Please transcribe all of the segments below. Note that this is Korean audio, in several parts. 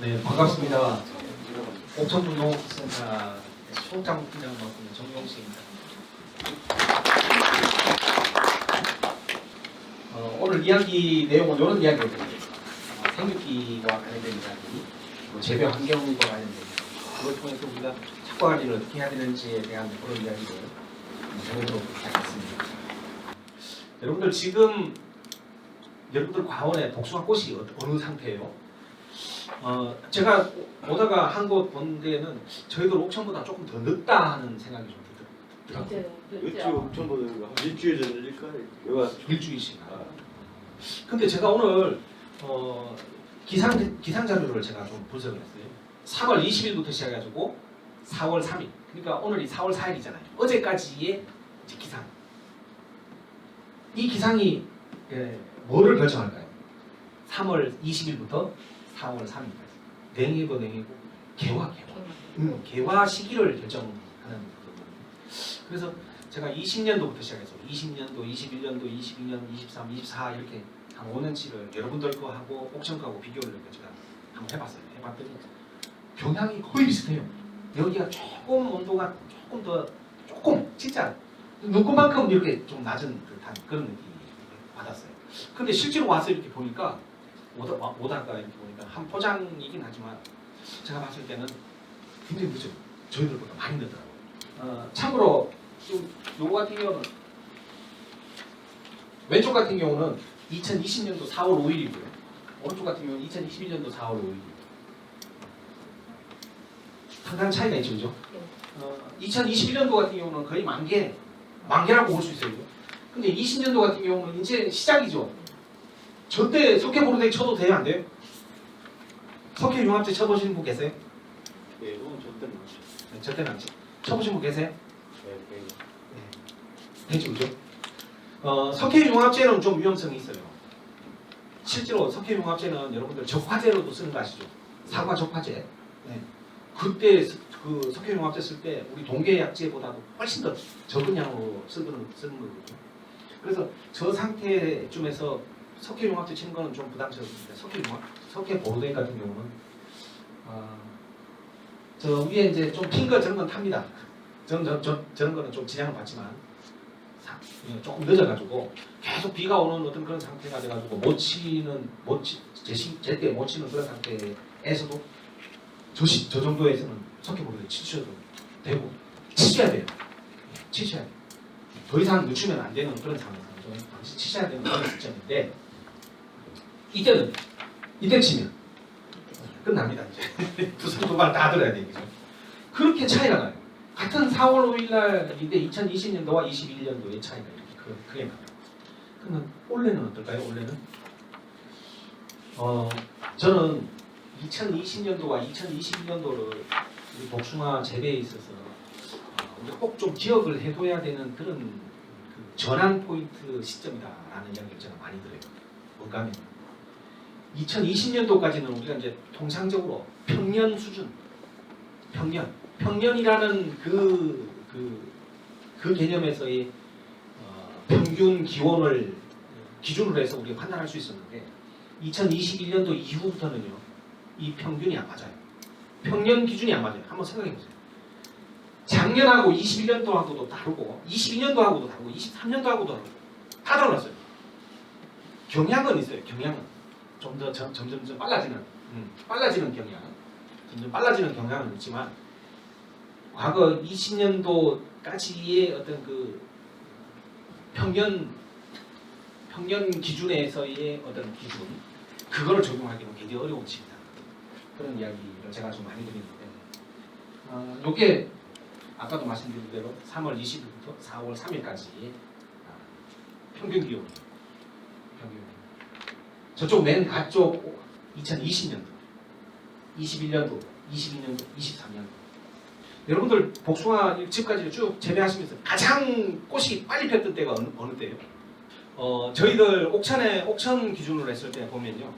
네, 반갑습니다. 옥천분농센터 소장 팀장을 맡고 있는 정용식입니다. 오늘 이야기 내용은 이런 이야기거든요. 생육기와 관련된 이야기, 재배 환경과 관련된 이야기, 그걸 통해서 우리가 착과 관리를 어떻게 해야 되는지에 대한 그런 이야기를 해보도록 하겠습니다. 여러분들 지금 여러분들 과원에 복숭아 꽃이 어느 상태예요? 제가 오다가 한 곳 본 데는 저희들 옥천보다 조금 더 늦다 하는 생각이 좀 들더라고요. 일주일 옥천보다 한 일주일 전일까? 여가 일주일씩. 근데 제가 오늘 기상 자료를 제가 좀 분석을 했어요. 3월 20일부터 시작해가지고 4월 3일. 그러니까 오늘이 4월 4일이잖아요. 어제까지의 이제 기상. 이 기상이 뭐를 결정할까요? 3월 20일부터 4월 3일까지. 냉해고 개화. 개화 시기를 결정하는 거거든요. 그래서 제가 20년도부터 시작해서 20년도, 21년도, 22년, 23, 24 이렇게 한 5년치를 여러분들 거하고 옥천 거하고 비교를 이렇게 제가 한번 해봤어요. 해봤더니 경향이 거의 비슷해요. 여기가 조금 온도가 조금 진짜 눈곱만큼 이렇게 좀 낮은 듯한 그런 느낌이 받았어요. 근데 실제로 와서 이렇게 보니까 오다가 이렇게 보니까 한 포장이긴 하지만 제가 봤을 때는 굉장히 늦죠. 저희들보다 많이 늦더라고요. 참고로 요거 같은 경우는 왼쪽 같은 경우는 2020년도 4월 5일이고요. 오른쪽 같은 경우는 2021년도 4월 5일이고요. 상당한 차이가 있죠, 그죠? 2021년도 같은 경우는 거의 만개라고 볼 수 있어요. 근데 20년도 같은 경우는 이제 시작이죠. 저때 석회보르데기 쳐도 돼요, 안 돼요? 석회융합제 쳐보신 분 계세요? 네, 그건 저때는 맞죠. 네, 저때는 안죠. 쳐보신 분 계세요? 네. 되죠, 그죠? 석회융합제는 좀 위험성이 있어요. 실제로 석회융합제는 여러분들 적화제로도 쓰는 거 아시죠? 사과 적화제. 네. 그때 그 석회융합제 쓸 때 우리 동계약제보다도 훨씬 더 적은 양으로 쓰는 거거든요. 그래서 저 상태쯤에서 석회융합제 치는 거는 좀 부담스럽습니다. 석회보르데기 같은 경우는 저 위에 이제 좀 핀 거 저런 건 탑니다. 저런 거는 좀 지장을 받지만 조금 늦어가지고 계속 비가 오는 어떤 그런 상태가 돼가지고 제때 못 치는 그런 상태에서도 저 정도에서는 석회보르데기 치셔도 되고 치셔야 돼요. 치셔야 돼요. 더 이상 늦추면 안 되는 그런 상황에서 당시 치셔야 되는 그런 시점인데 이때 치면 끝납니다. 이제 두손 두 발 다 들어야 되겠죠. 그렇게 차이가 나요. 같은 4월 5일 날인데 2020년도와 21년도의 차이가 이렇게 크게 나요. 그러면 올해는 어떨까요? 올해는 저는 2020년도와 2021년도를 우리 복숭아 재배에 있어서 우리가 꼭 좀 기억을 해둬야 되는 그런 그 전환 포인트 시점이다라는 이야기를 제가 많이 들어요. 뭔가 하면 2020년도까지는 우리가 이제 통상적으로 평년 수준, 평년이라는 그 개념에서의 평균 기온을 기준으로 해서 우리가 판단할 수 있었는데 2021년도 이후부터는요 이 평균이 안 맞아요. 평년 기준이 안 맞아요. 한번 생각해 보세요. 작년하고 21년도하고도 다르고 22년도하고도 다르고 23년도하고도 다르고 다 달랐어요. 경향은 있어요. 경향은 좀 더 점점 빨라지는 경향, 점점 빨라지는 경향은 있지만 과거 20년도까지의 어떤 그 평년 기준에서의 어떤 기준 그거를 적용하기는 굉장히 어려운 칩니다. 그런 이야기를 제가 좀 많이 드리는데 이게 아까도 말씀드린 대로 3월 20일부터 4월 3일까지 평균 기온. 저쪽 맨 앞쪽 2020년도, 21년도, 22년도, 23년도. 여러분들 복숭아 지금까지 쭉 재배하시면서 가장 꽃이 빨리 폈던 때가 어느 때예요? 저희들 옥천 기준으로 했을 때 보면요.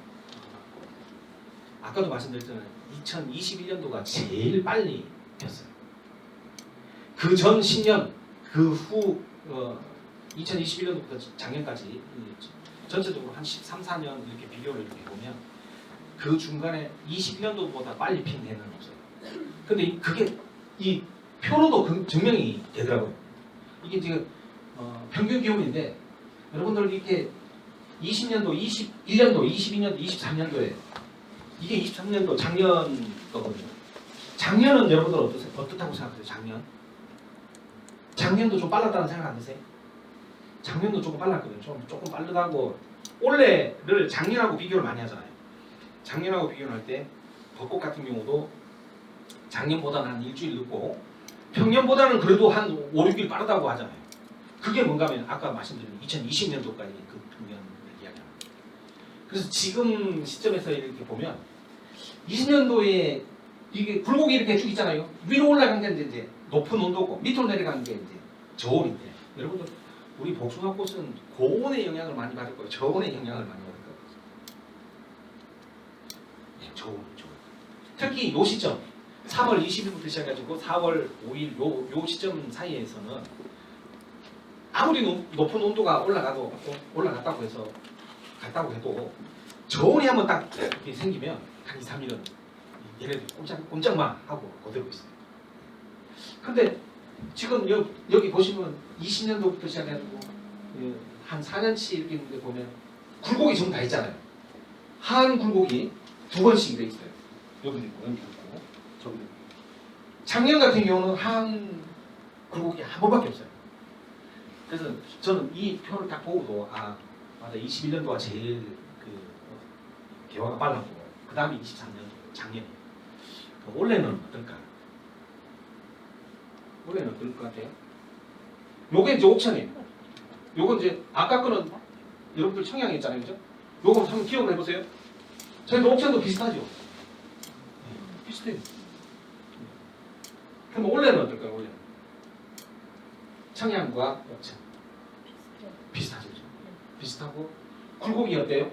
아까도 말씀드렸잖아요. 2021년도가 제일 빨리 폈어요. 그 전 10년, 그 후 2021년도부터 작년까지 전체적으로 한 13, 14년 이렇게 비교를 이렇게 보면 그 중간에 21년도보다 빨리 핀 해는 없어요. 근데 그게 이 표로도 증명이 되더라고요. 이게 지금 평균 기온인데 여러분들 이렇게 20년도, 21년도, 22년도, 23년도에 이게 23년도 작년 거거든요. 작년은 여러분들 어떻다고 생각하세요? 작년도 좀 빨랐다는 생각 안 드세요? 작년도 조금 빨랐거든요. 조금 빠르다고. 올해를 작년하고 비교를 많이 하잖아요. 작년하고 비교를 할 때 벚꽃 같은 경우도 작년보다는 한 일주일 늦고 평년보다는 그래도 한 5, 6일 빠르다고 하잖아요. 그게 뭔가 하면 아까 말씀드린 2020년도까지 그 평년을 이야기합니다. 그래서 지금 시점에서 이렇게 보면 20년도에 이게 굴곡이 이렇게 쭉 있잖아요. 위로 올라간 게 이제 높은 온도고 밑으로 내려가는 게 이제 저온인데 여러분들 우리 복숭아꽃은 고온의 영향을 많이 받을 거예요. 저온의 영향을 많이 받을 거예요. 네, 저온. 특히 요 시점 3월 20일부터 시작해가지고 4월 5일 요 시점 사이에서는 아무리 높은 온도가 올라갔다고 해서 갔다고 해도 저온이 한번 딱 이렇게 생기면 한 2, 3일은 얘네들이 꼼짝만 하고 그대로 있어요. 근데 지금 여기 보시면 20년도부터 시작해가지고 한 4년치 이렇게 있는데 보면 굴곡이 전부 다 있잖아요. 한 굴곡이 2번씩 돼 있어요. 여기도 있고 여기도 있고 저기도 있고. 작년 같은 경우는 한 굴곡이 한 번밖에 없어요. 그래서 저는 이 표를 딱 보고도 아 맞아 21년도가 제일 개화가 빨랐고 그 다음에 23년도 작년이 올해는 어떨까? 올해는 어떨 것 같아요? 요게 이제 옥천이에요. 요건 이제 아까 거는 여러분들 청양이 있잖아요, 그죠? 요거 한번 기억을 해보세요. 저희도 옥천도 비슷하죠? 비슷해요. 그럼 올해는 어떨까요? 올해는 청양과 옥천 비슷하죠, 그죠? 비슷하고 굴곡이 어때요?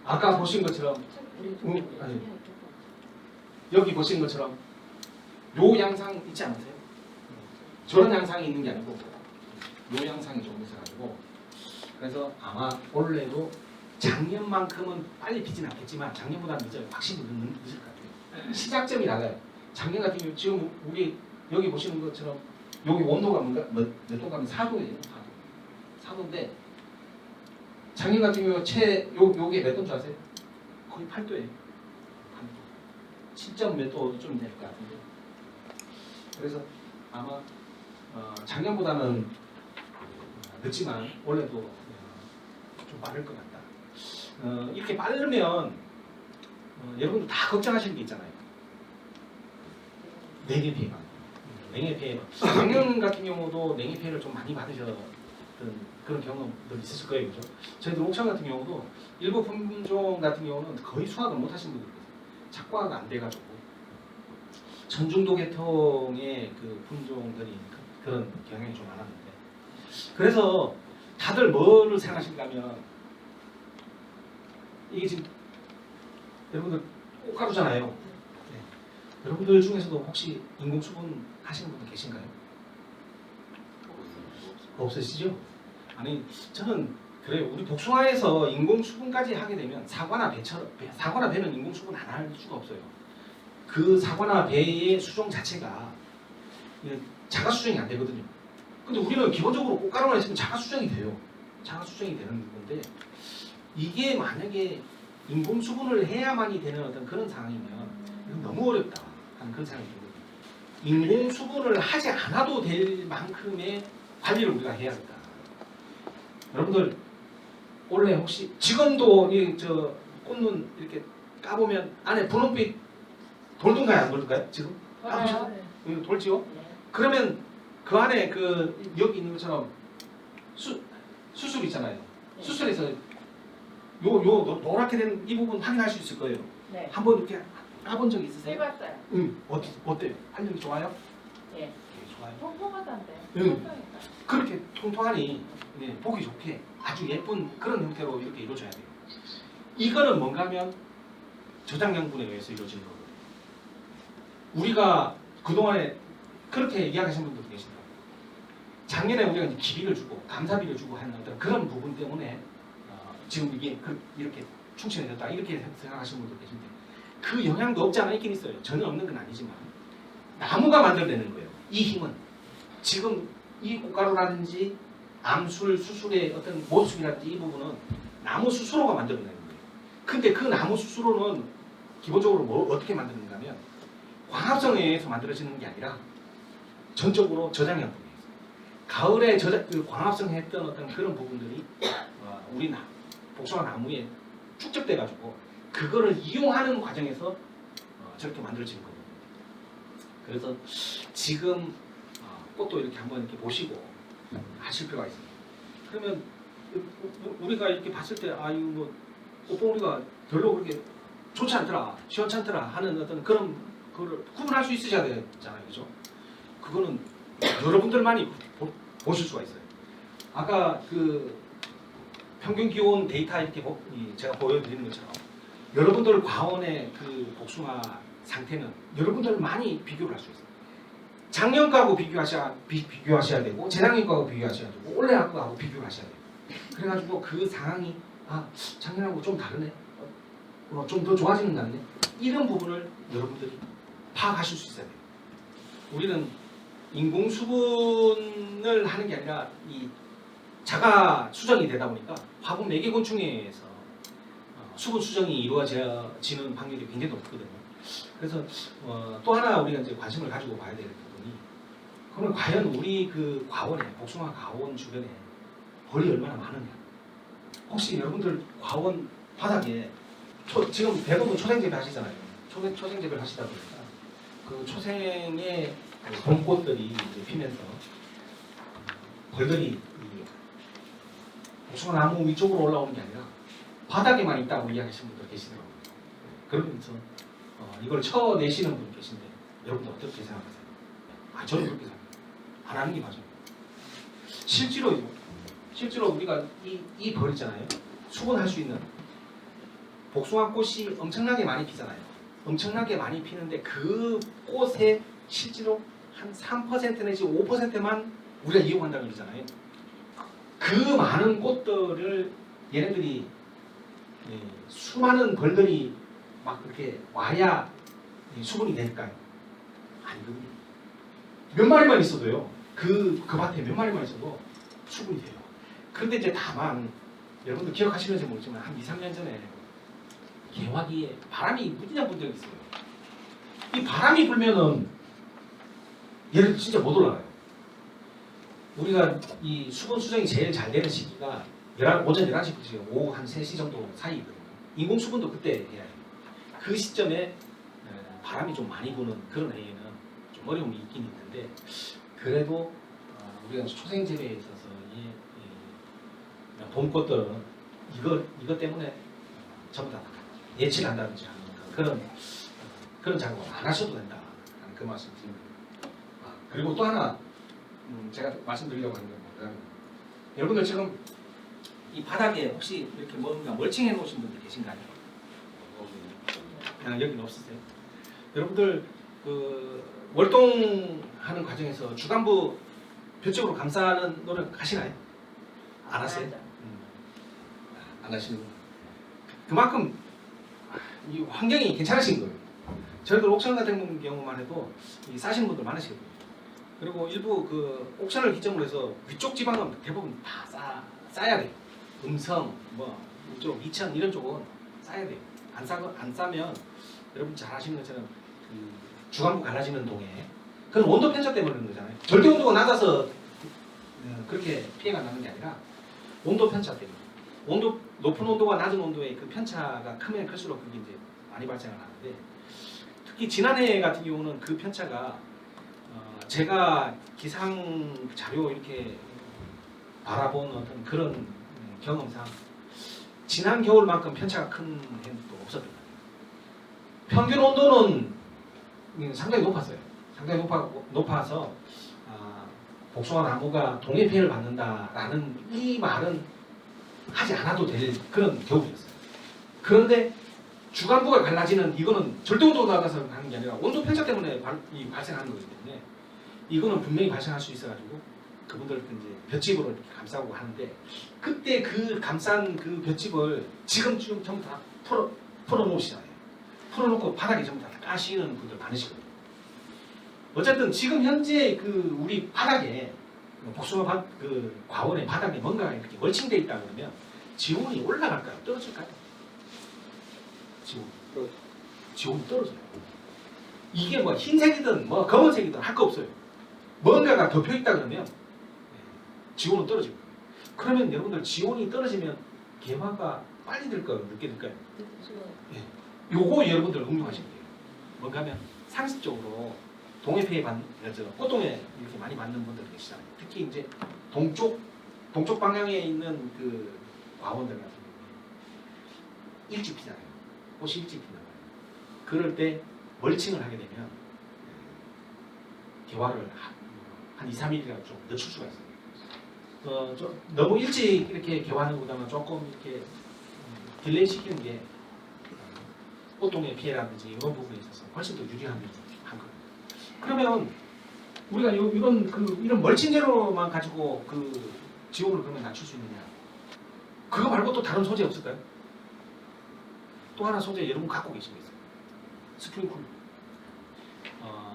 아까 보신 것처럼 아니, 여기 보신 것처럼 요 양상 있지 않으세요? 저런 양상이 있는 게 아니고 요 양상이 좀 있어가지고 그래서 아마 올해도 작년만큼은 빨리 피진 않겠지만 작년보다는 늦어요. 확실히 늦을 것 같아요. 시작점이 달라요. 작년 같은 경우 지금 우리 여기 보시는 것처럼 여기 온도가 뭔가 몇 도가 하면 4도예요. 4도인데 작년 같은 경우 요게 몇 도인 줄 아세요? 거의 8도예요. 7점 몇 도 좀 될 것 같은데. 그래서 아마 작년보다는 늦지만 올해도 좀 빠를 것 같다. 이렇게 빠르면 여러분들 다 걱정하시는 게 있잖아요. 냉해 피해가. 냉해 피해. 작년 같은 경우도 냉해 피해를 좀 많이 받으셨던 그런 경험들 있으실 거예요, 그죠? 저희들 옥천 같은 경우도 일부 품종 같은 경우는 거의 수확을 못 하신 분들 있어요. 착과가 안 돼가지고 전중도 계통의 그 품종들이 그런 경향이 좀 많았는데 그래서 다들 뭐를 생각하실까면 이게 지금 여러분들 꽃가루잖아요. 네. 여러분들 중에서도 혹시 인공수분 하시는 분 계신가요? 없으시죠? 아니 저는 그래요. 우리 복숭아에서 인공수분까지 하게 되면 사과나 배는 인공수분 안 할 수가 없어요. 그 사과나 배의 수종 자체가 자가 수정이 안 되거든요. 근데 우리는 기본적으로 꽃가루만 있으면 자가 수정이 돼요. 자가 수정이 되는 건데 이게 만약에 인공수분을 해야만이 되는 어떤 그런 상황이면 이건 너무 어렵다 하는 그런 생각이 들거든요. 인공수분을 하지 않아도 될 만큼의 관리를 우리가 해야겠다. 여러분들 원래 혹시 지금도 저 꽃눈 이렇게 까보면 안에 분홍빛 돌던가요 안 돌던가요? 지금 까보셔서 돌지요? 네. 그러면 그 안에 그 여기 있는 것처럼 수술 있잖아요. 네. 수술에서 요 노랗게 된 이 부분 확인할 수 있을 거예요. 네. 한번 이렇게 까본 적 있으세요? 해봤어요. 어때요? 활력이 좋아요? 예. 네, 좋아요. 통통하던데. 응. 통통했다. 그렇게 통통하니 보기 좋게 아주 예쁜 그런 형태로 이렇게 이루어져야 돼요. 이거는 뭔가 하면 저장양분에 의해서 이루어지는 거거든요. 우리가 그동안에 그렇게 이야기하신 분들도 계신다. 작년에 우리가 이제 기비를 주고 감사비를 주고 하는 어떤 그런 부분 때문에 지금 이게 이렇게 충실해졌다 이렇게 생각하시는 분도 계신데 그 영향도 없지 않아 있긴 있어요. 전혀 없는 건 아니지만 나무가 만들어내는 거예요. 이 힘은 지금 이 꽃가루라든지 암술 수술의 어떤 모습이라든지 이 부분은 나무 스스로가 만들어내는 거예요. 근데 그 나무 스스로는 기본적으로 뭐 어떻게 만드는가 하면 광합성에 의해서 만들어지는 게 아니라 전적으로 저장형 부분이에요. 가을에 그 광합성했던 어떤 그런 부분들이 우리 복숭아 나무에 축적돼 가지고 그거를 이용하는 과정에서 저렇게 만들어지는 거거든요. 그래서 지금 꽃도 이렇게 한번 이렇게 보시고 하실 필요가 있습니다. 그러면 우리가 이렇게 봤을 때 이거 뭐 꽃봉오리가 별로 그렇게 좋지 않더라, 시원찮더라 하는 어떤 그런 거를 구분할 수 있으셔야 되잖아요, 그죠? 그거는 여러분들만이 보실 수가 있어요. 아까 그 평균 기온 데이터 이렇게 제가 보여드리는 것처럼 여러분들 과원의 그 복숭아 상태는 여러분들만이 비교를 할 수 있어요. 작년 거하고 비교하셔야 되고 재작년 거하고 비교하셔야 되고 올해 거하고 비교를 하셔야 돼요. 그래가지고 그 상황이 작년하고 좀 다르네, 좀 더 좋아지는 것 같네, 이런 부분을 여러분들이 파악하실 수 있어야 돼요. 우리는 인공수분을 하는 게 아니라 이 자가 수정이 되다 보니까 화분 매개곤충에서 수분 수정이 이루어지는 확률이 굉장히 높거든요. 그래서 또 하나 우리가 이제 관심을 가지고 봐야 될 부분이, 그러면 과연 우리 그 과원에 복숭아 과원 주변에 벌이 얼마나 많으냐? 혹시 여러분들 과원 바닥에 지금 대부분 초생재배 하시잖아요. 초생재배를 하시다 보니까 그 초생의 봄꽃들이 이제 피면서 벌들이 복숭아 나무 위쪽으로 올라오는 게 아니라 바닥에만 있다고 이야기하시는 분들 계시더라고요. 그러면서 이걸 쳐내시는 분 계신데 여러분들 어떻게 생각하세요? 저는 그렇게 생각해요. 안 하는 게 맞아요. 실제로 우리가 이 벌 있잖아요. 수분할 수 있는 복숭아 꽃이 엄청나게 많이 피잖아요. 엄청나게 많이 피는데 그 꽃의 실제로 한 3% 내지 5%만 우리가 이용한다고 그러잖아요. 그 많은 꽃들을 얘네들이 수많은 벌들이 막 그렇게 와야 수분이 될까요? 아니거든요. 몇 마리만 있어도요. 그 밭에 몇 마리만 있어도 수분이 돼요. 그런데 이제 다만 여러분들 기억하시는지 모르지만 한 2, 3년 전에 개화기에 바람이 무지장 분 적이 있어요. 이 바람이 불면은 얘를 진짜 못 올라가요. 우리가 이 수분 수정이 제일 잘 되는 시기가 오전 11시부터 오후 한 3시 정도 사이거든요. 인공 수분도 그때 해야 해요. 그 시점에 바람이 좀 많이 부는 그런 해에는 좀 어려움이 있긴 있는데, 그래도 우리가 초생 재배에 있어서 이 봄꽃들은 이것 때문에 전부 다 예치를 한다든지 하는 그런 작업을 안 하셔도 된다 하는 그 말씀 드립니다. 그리고 또 하나 제가 말씀드리려고 하는 건 뭐냐면, 여러분들 지금 이 바닥에 혹시 이렇게 뭔가 멀칭해 놓으신 분들 계신가요? 여기는 없으세요? 여러분들 그 월동하는 과정에서 주간부 볕쪽으로 감싸는 노력 하시나요? 안 하세요? 안 하시는 거예요. 그만큼 이 환경이 괜찮으신 거예요. 저희들 옥천 같은 경우만 해도 싸시는 분들 많으시거든요. 그리고 일부 그 옥천을 기점으로 해서 위쪽 지방은 대부분 다 싸야 돼요. 음성, 이쪽 이천 이런 쪽은 싸야 돼요. 안 싸면 여러분 잘 아시는 것처럼 그 주간부 갈라지는 동에 그건 온도 편차 때문에 그런 거잖아요. 절대 온도가 낮아서 그렇게 피해가 나는 게 아니라 온도 편차 때문에. 높은 온도와 낮은 온도의 그 편차가 크면 클수록 그게 이제 많이 발생을 하는데, 특히 지난해 같은 경우는 그 편차가 제가 기상 자료 이렇게 바라본 어떤 그런 경험상 지난 겨울만큼 편차가 큰 해는 또 없었던 것 같아요. 평균 온도는 상당히 높았어요. 상당히 높아서 복숭아 나무가 동해 피해를 받는다라는 이 말은 하지 않아도 될 그런 겨울이었어요. 그런데 주간부가 갈라지는 이거는 절대 온도가 낮아서 하는 게 아니라 온도 편차 때문에 발생하는 거기 때문에 이거는 분명히 발생할 수 있어가지고 그분들 이제 볏짚으로 이렇게 감싸고 하는데 그때 그 감싼 그 볏짚을 지금 전부 다 풀어놓으시잖아요. 풀어놓고 바닥에 전부 다 까시는 분들 많으시거든요. 어쨌든 지금 현재 그 우리 바닥에 복숭아 그 과원의 바닥에 뭔가 이렇게 멀칭돼 있다 그러면 지온이 올라갈까요? 떨어질까요? 지온이 떨어져요. 이게 뭐 흰색이든 뭐 검은색이든 할 거 없어요. 뭔가가 덮여 있다 그러면 지온은 떨어지고. 그러면 여러분들 지온이 떨어지면 개화가 빨리 될까요? 늦게 될까요? 예. 요거 여러분들 응용하시면 돼요. 뭔가 하면 상식적으로 동해폐에 꽃동에 이렇게 많이 맞는 분들 계시잖아요. 특히 이제 동쪽 방향에 있는 그 과원들 같은 경우에 일찍 피잖아요. 꽃이 일찍 피나요. 그럴 때 멀칭을 하게 되면 개화를 한 2, 3일이라도 좀 늦출 수가 있어요. 좀 너무 일찍 이렇게 개화하는 것보다는 조금 이렇게 딜레이 시키는 게 꽃동의 피해라든지 이런 부분에 있어서 훨씬 더 유리한 거예요. 그러면 우리가 이런 멀칭 재료만 가지고 그 지온을 그러면 낮출 수 있느냐? 그거 말고 또 다른 소재 없을까요? 또 하나 소재 여러분 갖고 계신 게 있어요. 스프링쿨.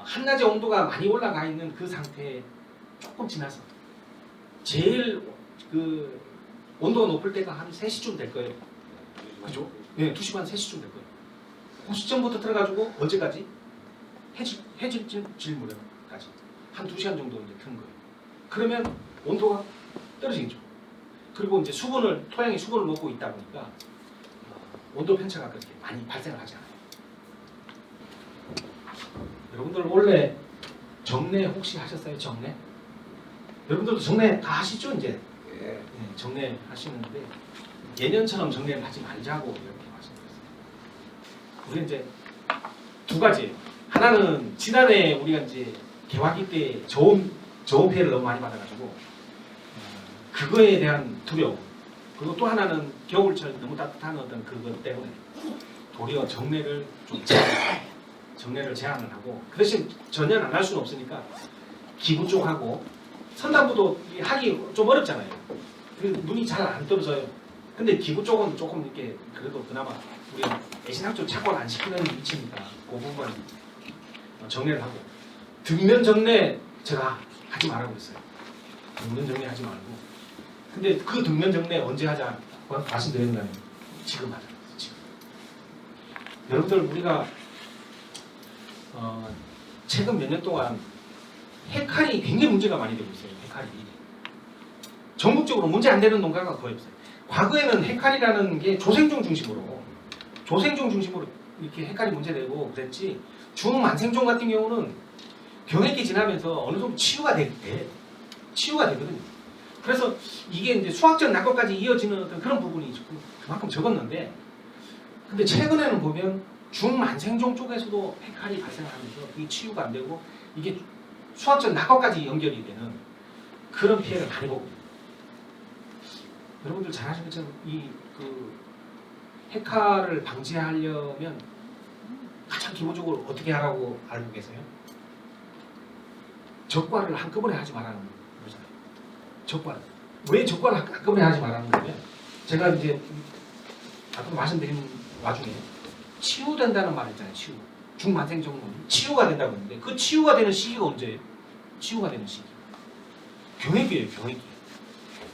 한낮에 온도가 많이 올라가 있는 그 상태에 조금 지나서 제일 그 온도가 높을 때가 한 3시쯤 될 거예요. 그죠? 네, 2시 반, 3시쯤 될 거예요. 그 시점부터 들어가지고 언제까지? 해질 무렵까지 한 2시간 정도 이제 튼 거예요. 그러면 온도가 떨어지겠죠. 그리고 이제 토양이 수분을 먹고 있다 보니까 온도 편차가 그렇게 많이 발생을 하지 않아요. 여러분들 원래 정례 혹시 하셨어요? 정례? 여러분들도 정례 다 하시죠 이제? 네, 정례 하시는데 예년처럼 정례를 하지 말자고 이렇게 말씀드렸어요. 우리 이제 두 가지예요. 하나는 지난해 우리가 이제 개화기 때 저온 피해를 너무 많이 받아가지고 그거에 대한 두려움. 그리고 또 하나는 겨울철 너무 따뜻한 어떤 그것 때문에 도리어 정례를 제한을 하고 그 대신 전혀 안 할 수는 없으니까 기부 쪽하고 선단부도 하기 좀 어렵잖아요. 그 눈이 잘 안 떨어져요. 근데 기부 쪽은 조금 이렇게 그래도 그나마 우리가 애신학조 착과를 안 시키는 위치니까 그 부분 정례를 하고 등면 정례 제가 하지 말라고 했어요. 등면 정례 하지 말고. 근데 그 등면 정례 언제 하자 말씀드렸나요? 지금 하자. 지금. 여러분들 우리가 최근 몇 년 동안 해칼이 굉장히 문제가 많이 되고 있어요. 해칼이 전국적으로 문제 안 되는 농가가 거의 없어요. 과거에는 해칼이라는 게 조생종 중심으로 이렇게 해칼이 문제되고 그랬지 중만생종 같은 경우는 경획기 지나면서 어느 정도 치유가 되거든요. 그래서 이게 이제 수확전 낙과까지 이어지는 어떤 그런 부분이 그만큼 적었는데 근데 최근에는 보면 중만생종 쪽에서도 해칼이 발생하면서 이게 치유가 안 되고 이게 수확전 낙과까지 연결이 되는 그런 피해를 많이 보고 여러분들 잘 아시는 것처럼 그 해칼을 방지하려면 가장 기본적으로 어떻게 하라고 알고 계세요? 적과를 한꺼번에 하지 말라는 거잖아요. 적과를. 왜 적과를 한꺼번에 하지 말라는 거냐면 제가 이제 아까 말씀드린 와중에 치유된다는 말 있잖아요. 치유. 중만생종은 치유가 된다고 했는데 그 치유가 되는 시기가 언제예요? 치유가 되는 시기. 경획기예요.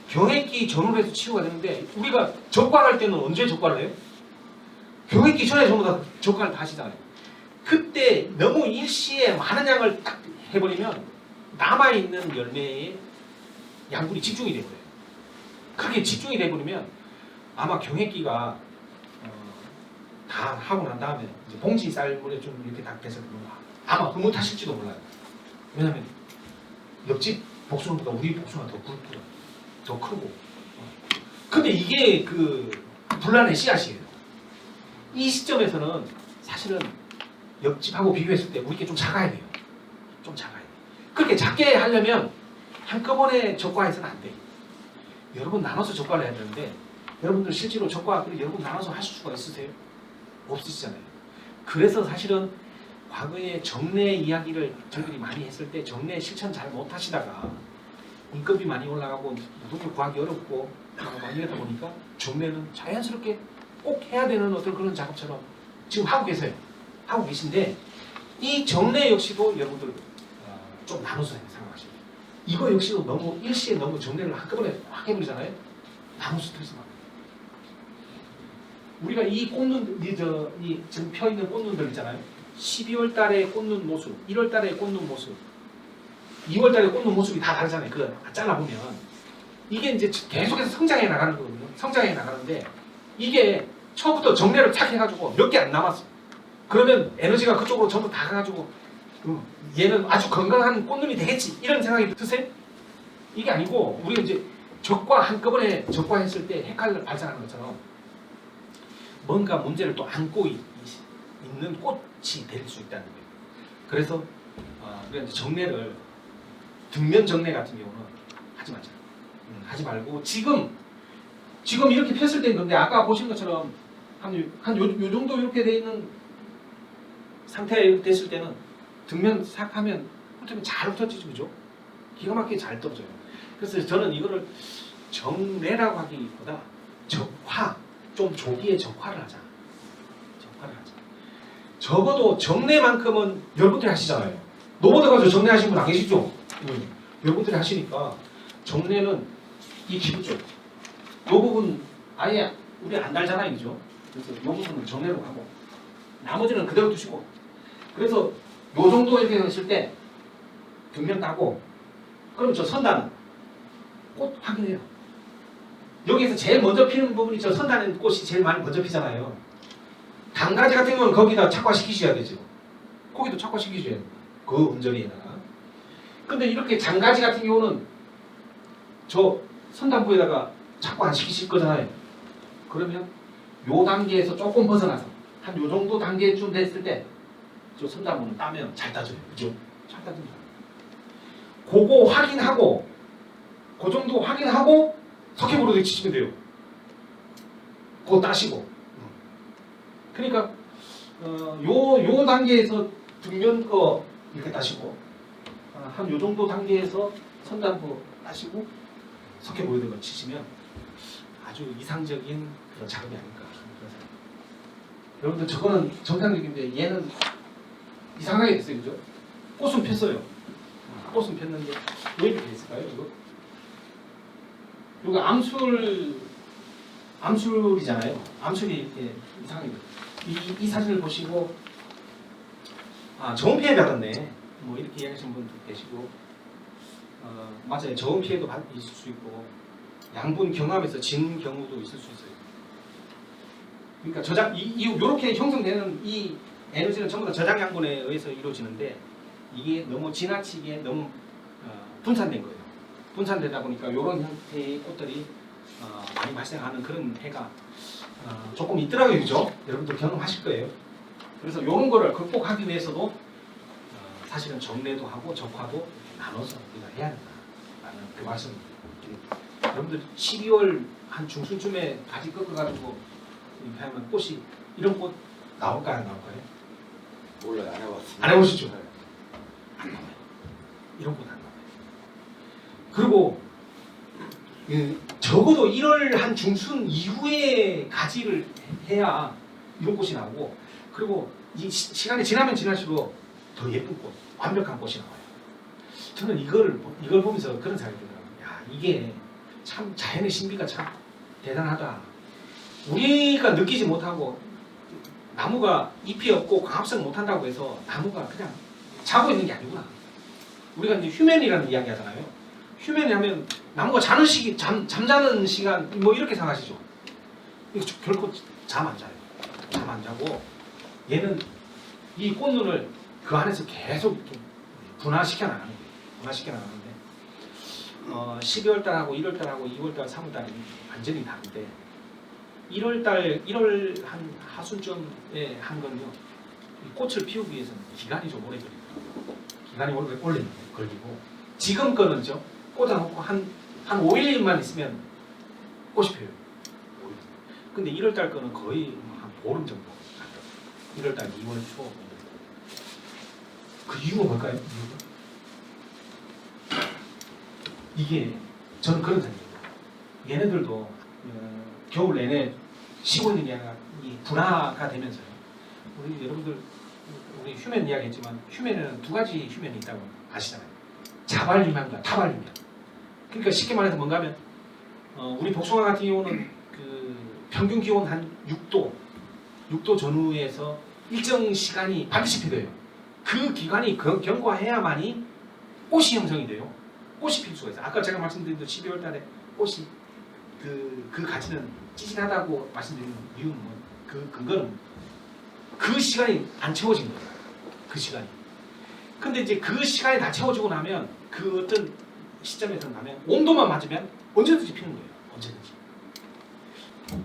경획기 전후로 해서 치유가 되는데 우리가 적과할 때는 언제 적과를 해요? 경획기 전에 전부 다 적과를 다 하시잖아요. 그때 너무 일시에 많은 양을 딱 해버리면 남아있는 열매에 양분이 집중이 돼버려요. 그게 집중이 돼버리면 아마 경획기가 다 하고 난 다음에 이제 봉지 쌀물에 좀 이렇게 딱 돼서 아마 흐뭇하실지도 몰라요. 왜냐면 옆집 복숭아보다 우리 복숭아 더 굵고 더 크고 근데 이게 그 분란의 씨앗이에요. 이 시점에서는 사실은 옆집하고 비교했을 때 우리게 좀 작아야 돼요. 좀 작아야 돼요. 그렇게 작게 하려면 한꺼번에 적과해서는 안 돼요. 여러분 나눠서 적과를 해야 되는데 여러분들 실제로 적과 여러분 나눠서 하실 수가 있으세요? 없으시잖아요. 그래서 사실은 과거에 정례 이야기를 저희들이 많이 했을 때 정례 실천 잘 못하시다가 인건비 많이 올라가고 노동력 구하기 어렵고 많이 이러다 보니까 정례는 자연스럽게 꼭 해야 되는 어떤 그런 작업처럼 지금 하고 계세요. 하고 계신데 이 정례 역시도 여러분들 좀 나눠서 생각하시면 돼요. 이거 역시도 너무 일시에 너무 정례를 한꺼번에 확 해버리잖아요. 너무 스트레스 받아요. 우리가 이 꽂는 이 지금 펴 있는 꽂는들 있잖아요. 12월 달에 꽂는 모습, 1월 달에 꽂는 모습, 2월 달에 꽂는 모습이 다 다르잖아요. 그거 잘라보면 이게 이제 계속해서 성장해 나가는 거거든요. 성장해 나가는데 이게 처음부터 정례를 착 해가지고 몇 개 안 남았어. 그러면 에너지가 그쪽으로 전부 다 가가지고 얘는 아주 건강한 꽃눈이 되겠지 이런 생각이 드세요? 이게 아니고 우리가 이제 적과 한꺼번에 적과했을 때 헷갈려 발생하는 것처럼 뭔가 문제를 또 안고 있는 꽃이 될 수 있다는 거예요. 그래서 우리가 이제 정례를 등면 정례 같은 경우는 하지 말자. 하지 말고 지금 이렇게 폈을 때는 근데 아까 보신 것처럼 요 정도 이렇게 돼 있는 상태에 됐을 때는 등면 싹 하면 훑으면 잘 훑어지죠, 그죠? 기가 막히게 잘 떨어져요. 그래서 저는 이거를 정례라고 하기보다 적화, 좀 조기에 적화를 하자. 적화를 하자. 적어도 정례만큼은 여러분들이 하시잖아요. 노보드 가서 정례하신 분 안 계시죠? 여러분들이 하시니까 정례는 이 기부 쪽, 요 부분 아예 우리 안 달잖아요, 그죠? 그래서 요 부분은 정례로 하고 나머지는 그대로 두시고 그래서 요 정도 이렇게 했을 때 등면 따고 그럼 저 선단은 꽃 확인해요. 여기에서 제일 먼저 피는 부분이 저 선단의 꽃이 제일 많이 먼저 피잖아요. 당가지 같은 경우는 거기다 착화시키셔야 되죠. 거기도 착화시키셔야 돼요. 그 음절이에다가. 근데 이렇게 장가지 같은 경우는 저 선단부에다가 착화 안 시키실 거잖아요. 그러면 요 단계에서 조금 벗어나서 한 요 정도 단계쯤 됐을 때 저 선단부는 따면 잘 따져요. 그죠? 잘 따집니다. 그거 확인하고 그 정도 확인하고 석회보로도 치시면 돼요. 그거 따시고. 그러니까 요 단계에서 등면 거 이렇게 따시고 한 요 정도 단계에서 선단부 따시고 석회보로도 거 치시면 아주 이상적인 그런 작업이 아닐까. 여러분들 저거는 정상적인데 얘는 이상하게 됐어요, 그죠? 꽃은 폈어요. 꽃은 폈는데 왜 이렇게 됐을까요, 이거? 이거 암술이잖아요. 암술이 이렇게 이상하게 됐어요. 이 사진을 보시고 저온 피해 받았네. 뭐 이렇게 이야기하시는 분도 계시고 맞아요. 저온 피해도 있을 수 있고 양분 경합에서 진 경우도 있을 수 있어요. 그러니까 이렇게 형성되는 이 에너지는 전부 다 저장 양분에 의해서 이루어지는데 이게 너무 지나치게 너무 분산된 거예요. 분산되다 보니까 이런 형태의 꽃들이 많이 발생하는 그런 해가 조금 있더라고요, 그죠? 여러분들 경험하실 거예요. 그래서 이런 거를 극복하기 위해서도 사실은 정례도 하고 적화도 나눠서 우리가 해야 된다라는 그 말씀. 여러분들 12월 한 중순쯤에 가지 꺾어가지고 이렇게 하면 꽃이 이런 꽃 나올까요, 안 나올까요? 몰라요, 안 해봤어요. 안 해보시죠? 안 나와요. 이런 꽃 안 나와요. 그리고 적어도 1월 한 중순 이후에 가지를 해야 이런 꽃이 나오고 그리고 이 시간이 지나면 지날수록 더 예쁜 꽃, 완벽한 꽃이 나와요. 저는 이걸 보면서 그런 생각이 들더라고요. 야, 이게 참 자연의 신비가 참 대단하다. 우리가 느끼지 못하고 나무가 잎이 없고 광합성 못한다고 해서 나무가 그냥 자고 있는 게 아니구나. 우리가 이제 휴면이라는 이야기 하잖아요. 휴면이 하면 나무가 자는 시기, 잠자는 시간 뭐 이렇게 생각하시죠. 이거 결코 잠 안 자요. 잠 안 자고 얘는 이 꽃눈을 그 안에서 계속 분화시켜 나가는 거예요. 분화시켜 나가는데 12월달하고 1월달하고 2월달, 3월달이 완전히 다른데 1월 한 하순쯤에 한 건요. 이 꽃을 피우기 위해서는 기간이 좀 오래 걸립니다. 기간이 오래 걸리고 지금 거는죠. 꽂아놓고 한 5일만 있으면 꽃이 펴요. 근데 1월달 거는 거의 한 보름 정도 간다. 1월달, 2월 초. 그 이유가 뭘까요? 이게 저는 그런 생각이에요. 얘네들도 겨울 내내 쉬고 있는 게 아니라 이 분화가 되면서요. 우리 여러분들 우리 휴면 이야기했지만 휴면에는 두 가지 휴면이 있다고 아시잖아요. 자발 휴면과 타발 휴면. 그러니까 쉽게 말해서 뭔가 하면 우리 복숭아 같은 경우는 그 평균 기온 한 6도 전후에서 일정 시간이 반드시 필요해요. 그 기간이 경과해야만이 꽃이 형성이 돼요. 꽃이 필 수가 있어요. 아까 제가 말씀드린 대로 12월 달에 꽃이 그 가지는 찌질하다고 말씀드리는 이유는 그 근거는 그 시간이 안 채워진 거예요. 그 시간이. 근데 이제 그 시간이 다 채워지고 나면 그 어떤 시점에서 나면 온도만 맞으면 언제든지 피는 거예요. 언제든지.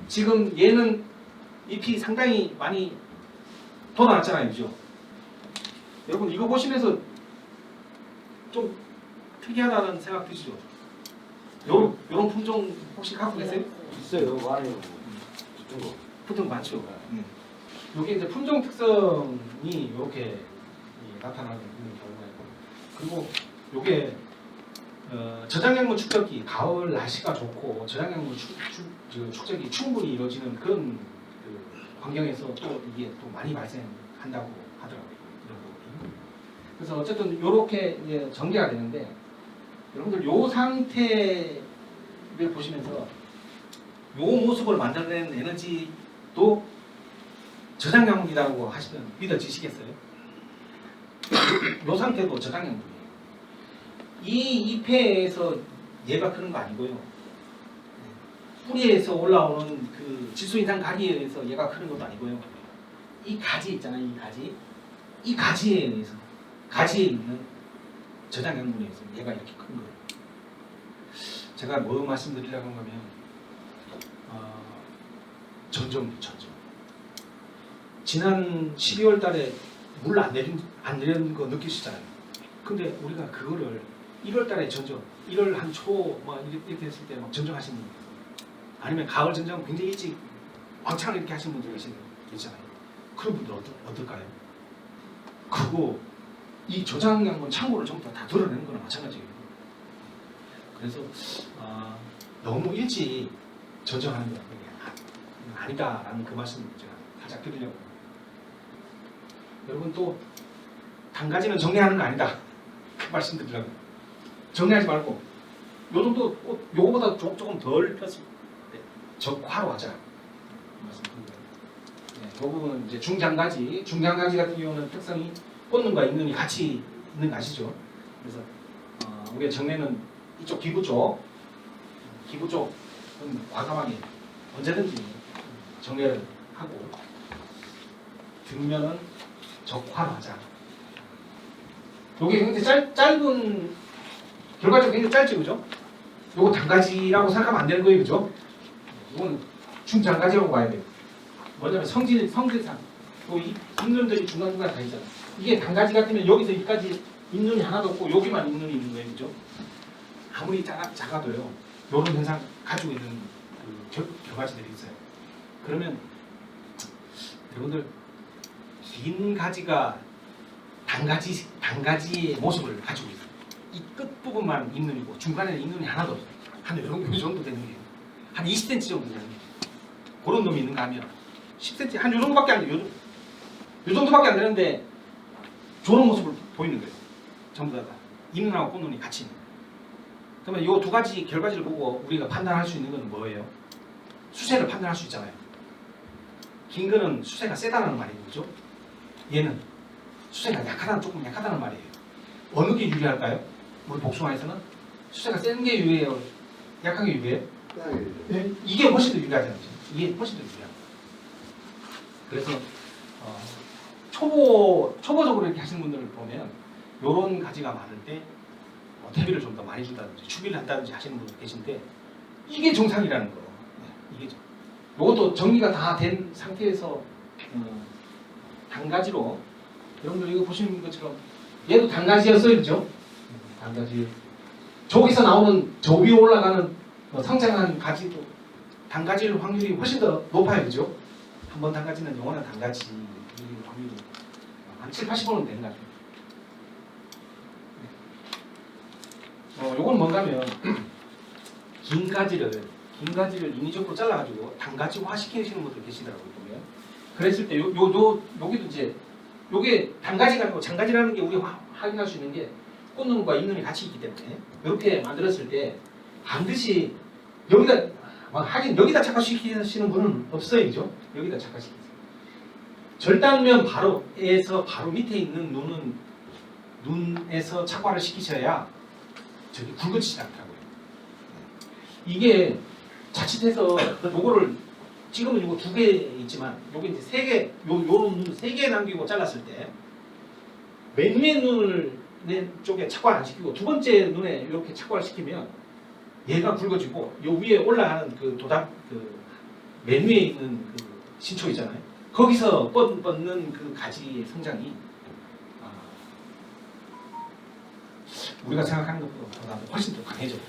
지금 얘는 잎이 상당히 많이 돋아났잖아요. 그죠? 여러분 이거 보시면서 좀 특이하다는 생각 드시죠? 요런 품종 혹시 갖고 계세요? 있어요. 많아요. 이거. 품종 많죠. 요게 이제 품종 특성이 이렇게 나타나는 경우가 있고, 그리고 요게 저장약물 축적이 가을 날씨가 좋고 저장약물 축적이 충분히 이루어지는 그런 그 환경에서 또 이게 또 많이 발생한다고 하더라고요. 이런 부분이. 그래서 어쨌든 이렇게 이제 전개가 되는데 여러분들 요 상태를 보시면서 요 모습을 만들어낸 에너지도 저장약물이라고 하시면 믿어지시겠어요? 요 상태도 저장약물이에요. 이 잎에서 얘가 크는 거 아니고요. 뿌리에서 올라오는 그 질소인산 가리에서 얘가 크는 것도 아니고요. 이 가지 있잖아요. 이 가지에 의해서 가지에 있는 저장약물에 의해서 얘가 이렇게 큰 거예요. 제가 뭐 말씀드리려고 하면 전점. 지난 12월 달에 물 안 내리는 거 느끼시잖아요. 근데 우리가 그거를 1월 달에 전정, 1월 한 초 막 이렇게 했을 때 막 전정하시는 분들, 아니면 가을 전정 굉장히 일찍 왕창 이렇게 하시는 분들 계시잖아요. 그런 분들 어떨까요? 그거 이 저장량은 창고를 전부 다 드러내는 거나 마찬가지예요. 그래서 너무 일찍 전정하는 건 아니다라는 그 말씀을 제가 살짝 드리려고 합니다. 여러분 또 단가지는 정리하는 거 아니다. 그 말씀 드리려고. 정리하지 말고 요 정도 꽃 요거보다 조금 덜 폈을 때 적화로 하자. 말씀드립니다. 네, 요 부분은 이제 중장가지 같은 경우는 특성이 꽃눈과 잎눈이 같이 있는 거 아시죠? 그래서 우리가 정례는 이쪽 기부 쪽은 과감하게 언제든지 정례를 하고 뒷면은 적화로 하자. 요게 굉장히 짧은 결과적으로 굉장히 짧죠, 그죠? 요거 단가지라고 생각하면 안 되는 거예요, 그죠? 요거는 중장가지라고 봐야 돼요. 뭐냐면 성질상 또 잎눈들이 중간중간 다 있잖아. 이게 단가지 같으면 여기서 여기까지 잎눈이 하나도 없고 여기만 잎눈이 있는 거예요, 그죠? 아무리 작아도요, 요런 현상 가지고 있는 그 결과지들이 있어요. 그러면 여러분들 긴 가지가 단가지의 모습을 가지고 있어요. 이 끝부분만 잎눈이고 중간에는 잎눈이 하나도 없어요. 한 요 정도 되는 게 한 20cm 정도 되는 게 그런 놈이 있는가 하면 10cm 한 요 정도밖에 안 돼요. 요 정도밖에 안 되는데 저런 모습을 보이는 거예요. 전부 다 잎눈하고 꽃눈이 같이 있는 거예요. 그러면 요 두 가지 결과지를 보고 우리가 판단할 수 있는 건 뭐예요? 수세를 판단할 수 있잖아요. 긴 거는 수세가 세다는 말이죠. 그죠? 얘는 수세가 조금 약하다는 말이에요. 어느 게 유리할까요? 우리 복숭아에서는 수세가 센 게 유리해요? 약한 게 유리해요? 네. 이게 훨씬 더 유리하잖아요. 이게 훨씬 더 유리해요. 그래서 초보적으로 이렇게 하시는 분들을 보면 요런 가지가 많을 때 퇴비를 좀 더 많이 준다든지 추비를 한다든지 하시는 분들 계신데 이게 정상이라는 거. 네, 이게 요것도 정리가 다 된 상태에서 단가지로 여러분들 이거 보시는 것처럼 얘도 단가지였어요, 그죠? 단가지. 저기서 나오는 저 위에 올라가는 성장한 가지도 단가지일 확률이 훨씬 더 높아요, 그죠? 한 번 단가지는 영원한 단가지 확률이 한 7, 80%는 되는 거죠. 요건 뭔가면 긴 가지를 인위적으로 잘라가지고 단가지화 시키시는 분들 계시더라고요. 보면. 그랬을 때 여기도 이제 요게 단가지가 아니고 장가지라는 게 우리 확인할 수 있는 게 꽃눈과 잇눈이 같이 있기 때문에 이렇게 만들었을 때 반드시 여기다 하긴 여기다 착화시키시는 분은 없어요, 그죠? 여기다 착화시키세요. 절단면 바로에서 바로 밑에 있는 눈에서 착화를 시키셔야 저기 굵어지지 않더라고요. 이게 자칫해서 요거를 지금은 이거 2개 있지만 요게 이제 3개 요런 눈 3개 남기고 잘랐을 때 맨 위에 눈을 내 쪽에 착화를 안 시키고 두 번째 눈에 이렇게 착화를 시키면 얘가 굵어지고 요 위에 올라가는 그 도닥 그 맨 위에 있는 그 신초 있잖아요. 거기서 뻗는 그 가지의 성장이 우리가 생각하는 것보다 훨씬 더 강해져요.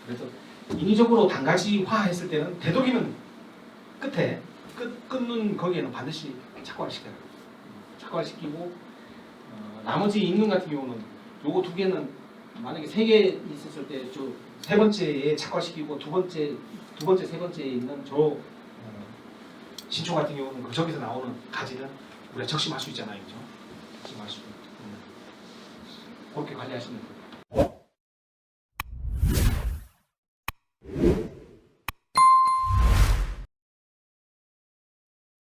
그래서 인위적으로 단가지화 했을 때는 되도록이면 끝에 끝눈 거기에는 반드시 착화를 시켜요. 착화를 시키고 나머지 잇눈 같은 경우는 요거 2개는 만약에 3개 있었을 때 저 세 번째에 착화시키고 두 번째, 세 번째에 있는 저 신초 같은 경우는 그 저기서 나오는 가지는 우리가 적심할 수 있잖아요, 그죠? 적심할 수 있고 그렇게 관리하시면 돼요.